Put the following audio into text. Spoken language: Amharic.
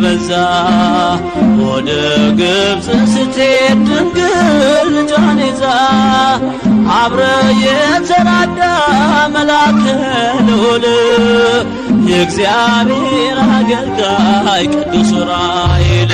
የበዛ ወደ ግብጽ ስትሄድ ድንግል ልጇን ይዛ አብረ የተራዳ መልአከ ልዑል የእግዚአብሔር አገልጋይ ቅዱስ ዑራኤል